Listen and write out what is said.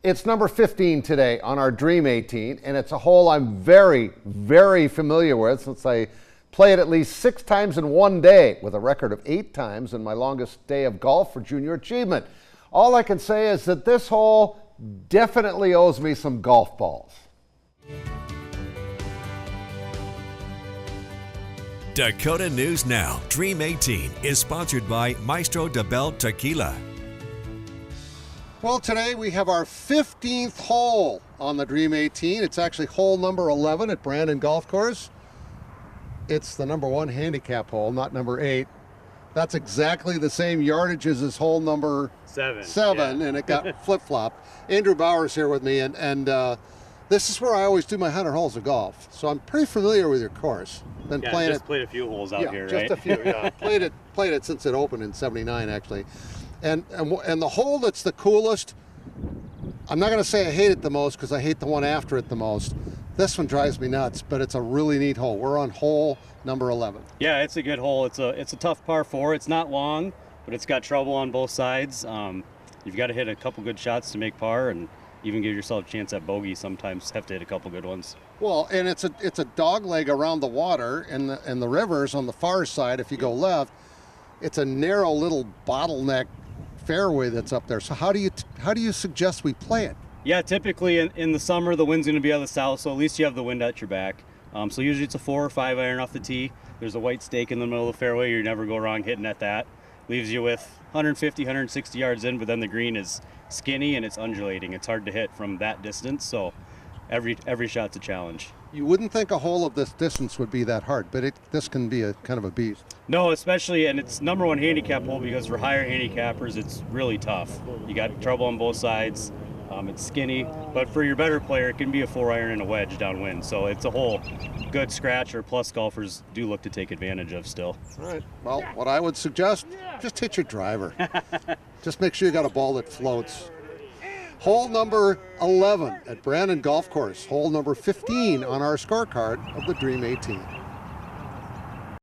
It's number 15 today on our Dream 18, and it's a hole I'm very, very familiar with since I played at least 6 times in one day with a record of 8 times in my longest day of golf for junior achievement. All I can say is that this hole definitely owes me some golf balls. Dakota News Now, Dream 18 is sponsored by Maestro de Bell Tequila. Well, today we have our 15th hole on the Dream 18. It's actually hole number 11 at Brandon Golf Course. It's the number 1 handicap hole, not number 8. That's exactly the same yardage as this hole number 7, yeah. And it got flip-flopped. Andrew Bauer's here with me, and this is where I always do my 100 holes of golf. So I'm pretty familiar with your course. Been playing just played a few holes out here, right? Just a few, yeah. Played it since it opened in '79, actually. And the hole that's the coolest, I'm not going to say I hate it the most because I hate the one after it the most. This one drives me nuts, but it's a really neat hole. We're on hole number 11. Yeah, it's a good hole. It's a tough par 4. It's not long, but it's got trouble on both sides. You've got to hit a couple good shots to make par, and even give yourself a chance at bogey. Sometimes have to hit a couple good ones. Well, and it's a dog leg around the water, and the river's on the far side. If you go left, it's a narrow little bottleneck fairway that's up there. So how do you suggest we play it? Yeah, typically in the summer the wind's going to be out of the south, so at least you have the wind at your back. So usually it's a 4 or 5 iron off the tee. There's a white stake in the middle of the fairway. You never go wrong hitting at that. Leaves you with 150, 160 yards in, but then the green is skinny and it's undulating. It's hard to hit from that distance, so every shot's a challenge. You wouldn't think a hole of this distance would be that hard, but this can be a kind of a beast. No, especially, and it's number 1 handicap hole because for higher handicappers, it's really tough. You got trouble on both sides. It's skinny, but for your better player, it can be a 4 iron and a wedge downwind. So it's a hole good scratcher, plus golfers do look to take advantage of still. All right. Well, what I would suggest, just hit your driver. Just make sure you got a ball that floats. Hole number 11 at Brandon Golf Course. Hole number 15 on our scorecard of the Dream 18.